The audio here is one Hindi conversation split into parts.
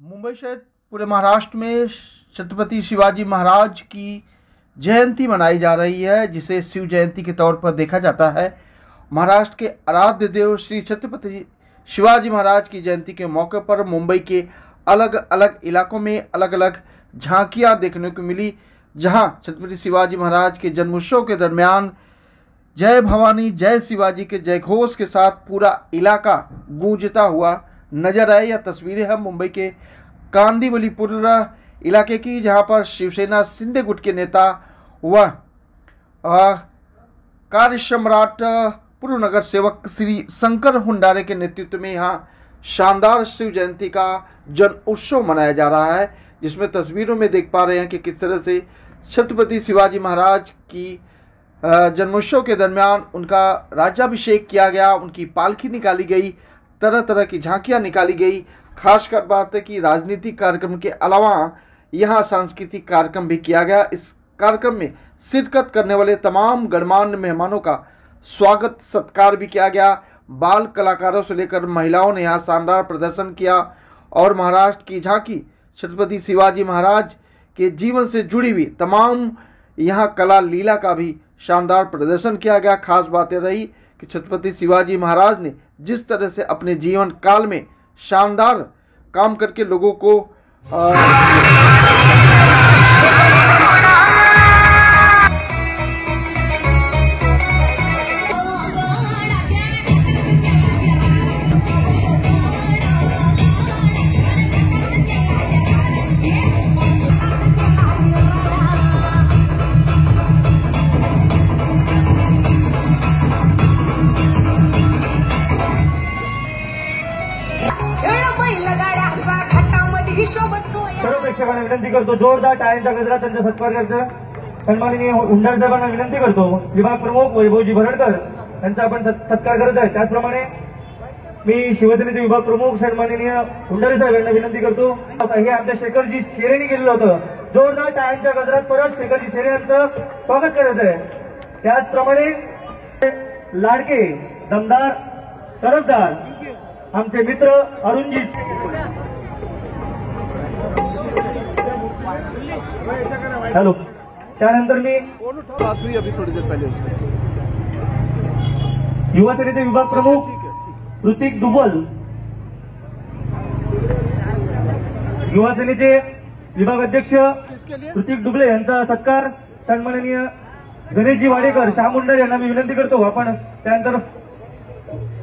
मुंबई सहित पूरे महाराष्ट्र में छत्रपति शिवाजी महाराज की जयंती मनाई जा रही है, जिसे शिव जयंती के तौर पर देखा जाता है। महाराष्ट्र के आराध्य देव श्री छत्रपति शिवाजी महाराज की जयंती के मौके पर मुंबई के अलग अलग इलाकों में अलग अलग झांकियां देखने को मिली, जहां छत्रपति शिवाजी महाराज के जन्मोत्सव के दरमियान जय भवानी जय शिवाजी के जयघोष के साथ पूरा इलाका गूंजता हुआ नजर आए। यह तस्वीरें हैं मुंबई के कांदिवलीपुर इलाके की, जहां पर शिवसेना शिंदे गुट के नेता व कार्य सम्राट पूर्व नगर सेवक श्री शंकर हुंडारे के नेतृत्व में यहां शानदार शिव जयंती का जन उत्सव मनाया जा रहा है, जिसमें तस्वीरों में देख पा रहे हैं कि किस तरह से छत्रपति शिवाजी महाराज की जन्मोत्सव के दरमियान उनका राज्याभिषेक किया गया, उनकी पालकी निकाली गई, तरह तरह की झांकियां निकाली गई। खासकर बात है कि राजनीतिक कार्यक्रम के अलावा यहाँ सांस्कृतिक कार्यक्रम भी किया गया। इस कार्यक्रम में शिरकत करने वाले तमाम गणमान्य मेहमानों का स्वागत सत्कार भी किया गया। बाल कलाकारों से लेकर महिलाओं ने यहाँ शानदार प्रदर्शन किया और महाराष्ट्र की झांकी छत्रपति शिवाजी महाराज के जीवन से जुड़ी हुई तमाम यहाँ कला लीला का भी शानदार प्रदर्शन किया गया। खास बात यह रही कि छत्रपति शिवाजी महाराज ने जिस तरह से अपने जीवन काल में शानदार काम करके लोगों को सर्व प्रेक्षकांना विनंती करतो, जोरदार टाळ्यांचा गजरात त्यांचा सत्कार करायचा। सन्माननीय हुंडारे साहेबांना विनंती करतो, विभाग प्रमुख वैभवजी भरडकर यांचा आपण सत्कार करत आहे। त्याचप्रमाणे मी शिवसेनेचे विभाग प्रमुख सन्माननीय हुंडारे साहेब यांना विनंती करतो, हे आमच्या शेखरजी शेरेंनी केलेलं होतं। जोरदार टाळ्यांच्या गजरात परत शेखरजी शेरे यांचं स्वागत करायचं आहे। त्याचप्रमाणे लाडके दमदार तरफदार आमचे मित्र अरुणजी हेलो। त्यानंतर मी अभी थोड़ी देर पहले युवा सेनेचे विभाग प्रमुख ऋतिक दुबल, युवा सेनेचे विभाग अध्यक्ष ऋतिक दुबले यांचा सत्कार सन्माननीय गणेशजी वाडेकर श्याम मुंडारे यांना मी विनंती करतो, आपण त्यानंतर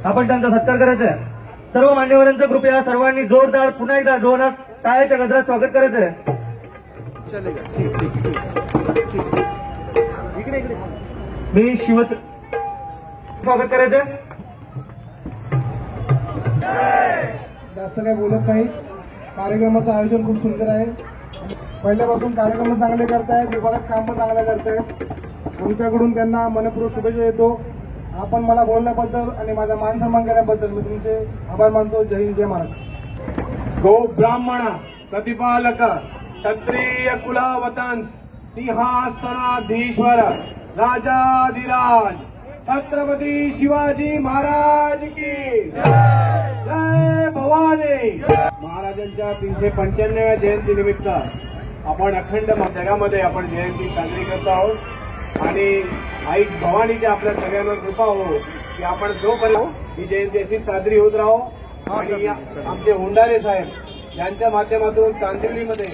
त्यांचा सत्कार करायचा आहे। सर्व मान्यवरांचं कृपया सर्वांनी जोरदार पुन्हा एकदा जोरदार टाळ्याच्या गजरात स्वागत करायचं आहे। मी स्वागत करायचं। जास्त काही बोलत नाही, कार्यक्रमाचं आयोजन खूप सुंदर आहे। पहिल्यापासून कार्यक्रम चांगले करतायत, विभागात काम पण चांगलं करतायत। आमच्याकडून त्यांना मनपूर्वक शुभेच्छा देतो। आपण मला बोलण्याबद्दल आणि माझा मान सन्मान केल्याबद्दल मी तुमचे आभार मानतो। जय हिंद, जय महाराष्ट्र। गो ब्राह्मण प्रतिपालक क्षत्रिय कुलावतंस सिंहासनाधीश्वर राजाधिराज छत्रपति शिवाजी महाराज की जय भवानी। महाराजांच्या 395व्या जयंती निमित्त आपण अखंड जगामध्ये आपण जयंती साजरी करत आहोत आणि आई भवानीच्या आपल्या सगळ्यांवर कृपा हो की आपण जोपर्यंत ही जयंती अशीच साजरी होत राहो। आणि आमचे हुंडारे साहेब यांच्या माध्यमातून कांदिवलीमध्ये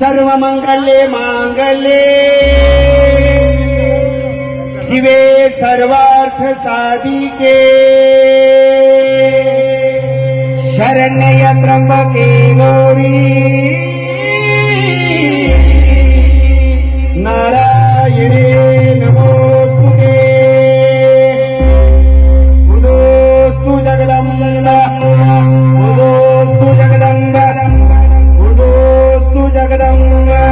सर्वमंगले मांगले शिवे सर्वार्थ साधिके शरण्य त्र्यंबके गौरी नारायणे नमोस्तुते बुधोस्तु जगदम्बा बुधोस्तु जगदम्बा बुधोस्तु जगदम्बा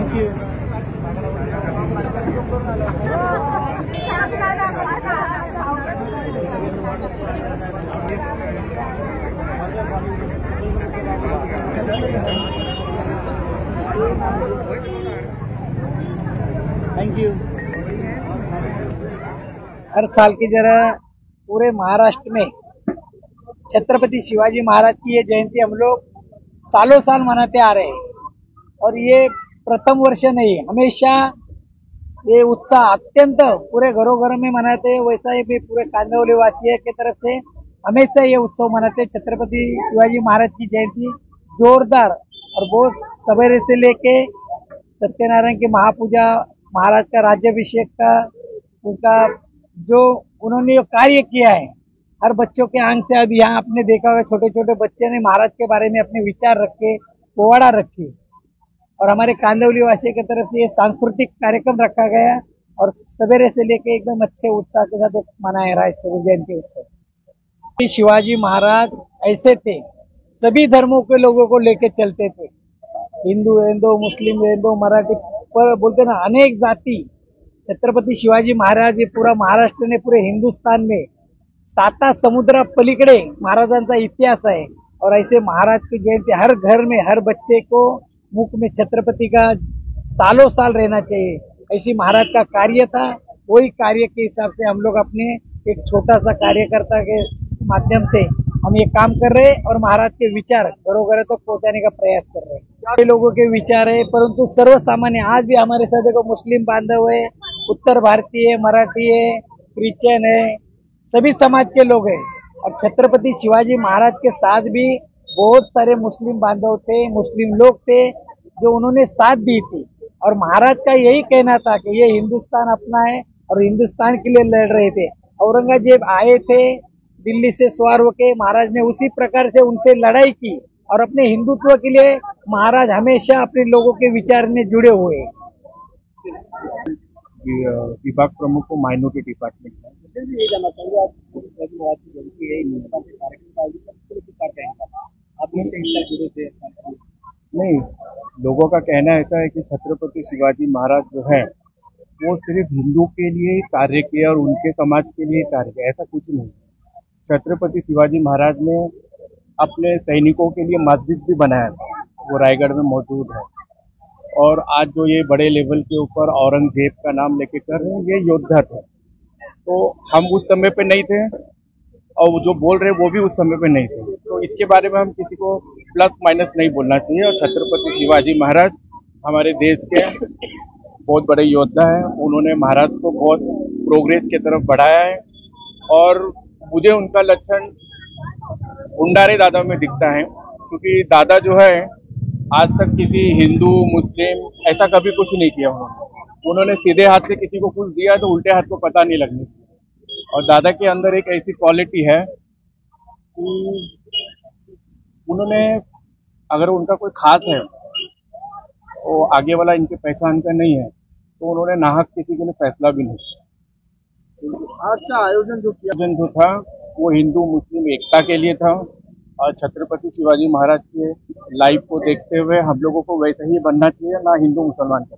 Thank you. Thank you. हर साल की तरह पूरे महाराष्ट्र में छत्रपति शिवाजी महाराज की ये जयंती हम लोग सालों साल मनाते आ रहे हैं और ये प्रथम वर्ष नहीं, हमेशा ये उत्साह अत्यंत पूरे घरों घर में मनाते हैं। वैसा ही भी पूरे कांदिवली वासी की तरफ से हमेशा ये उत्सव मनाते हैं। छत्रपति शिवाजी महाराज की जयंती जोरदार और बहुत सवेरे से लेके सत्यनारायण की महापूजा, महाराज का राज्याभिषेक का, उनका जो उन्होंने कार्य किया है, हर बच्चों के आंख से अभी यहाँ आपने देखा होगा छोटे छोटे बच्चे ने महाराज के बारे में अपने विचार रखे, पोवाड़ा रखे और हमारे कांदिवली वासी की तरफ से ये सांस्कृतिक कार्यक्रम रखा गया और सवेरे से लेके एकदम अच्छे उत्साह के साथ मनाया राष्ट्र जयंती उत्सव। शिवाजी महाराज ऐसे थे, सभी धर्मों के लोगों को लेके चलते थे, हिंदू हिंदू, मुस्लिम हिंदू, मराठी, पर बोलते ना अनेक जाति। छत्रपति शिवाजी महाराज ये पूरा महाराष्ट्र ने पूरे हिंदुस्तान में 7 समुद्रा पलीकडे महाराजांचा इतिहास है और ऐसे महाराज की जयंती हर घर में हर बच्चे को मुख में छत्रपति का सालों साल रहना चाहिए। ऐसी महाराज का कार्य था, वही कार्य के हिसाब से हम लोग अपने एक छोटा सा कार्यकर्ता के माध्यम से हम ये काम कर रहे हैं और महाराज के विचार घरों घरों तक पहुंचाने का प्रयास कर रहे हैं। ये लोगों के विचार है, परंतु सर्वसामान्य आज भी हमारे साथ देखो मुस्लिम बांधव है, उत्तर भारतीय, मराठी है, क्रिश्चियन है, सभी समाज के लोग हैं और छत्रपति शिवाजी महाराज के साथ भी बहुत सारे मुस्लिम बांधव थे, मुस्लिम लोग थे जो उन्होंने साथ दी थी और महाराज का यही कहना था कि ये हिंदुस्तान अपना है और हिंदुस्तान के लिए लड़ रहे थे। औरंगजेब आए थे दिल्ली से सवार होके, महाराज ने उसी प्रकार से उनसे लड़ाई की और अपने हिंदुत्व के लिए महाराज हमेशा अपने लोगों के विचार में जुड़े हुए। विभाग प्रमुख को माइनॉरिटी डिपार्टमेंट नहीं, लोगों का कहना ऐसा है कि छत्रपति शिवाजी महाराज जो है वो सिर्फ हिंदू के लिए कार्य किया और उनके समाज के लिए कार्य किया, ऐसा कुछ नहीं। छत्रपति शिवाजी महाराज ने अपने सैनिकों के लिए मस्जिद भी बनाया था, वो रायगढ़ में मौजूद है। और आज जो ये बड़े लेवल के ऊपर औरंगजेब का नाम लेके कर रहे हैं, ये योद्धा थे, तो हम उस समय पे नहीं थे और वो जो बोल रहे हैं वो भी उस समय पे नहीं थे, तो इसके बारे में हम किसी को प्लस माइनस नहीं बोलना चाहिए। और छत्रपति शिवाजी महाराज हमारे देश के बहुत बड़े योद्धा हैं, उन्होंने महाराज को बहुत प्रोग्रेस की तरफ बढ़ाया है और मुझे उनका लक्षण भंडारे दादा में दिखता है, क्योंकि दादा जो है आज तक किसी हिंदू मुस्लिम ऐसा कभी कुछ नहीं किया उन्होंने सीधे हाथ से किसी को कुछ दिया तो उल्टे हाथ को पता नहीं लगने। और दादा के अंदर एक ऐसी क्वालिटी है कि उन्होंने अगर उनका कोई खास है तो आगे वाला इनके पहचान का नहीं है तो उन्होंने नाहक किसी के लिए फैसला भी नहीं। आज का आयोजन जो था वो हिंदू मुस्लिम एकता के लिए था और छत्रपति शिवाजी महाराज के लाइफ को देखते हुए हम लोगों को वैसे ही बनना चाहिए, ना हिंदू मुसलमान का।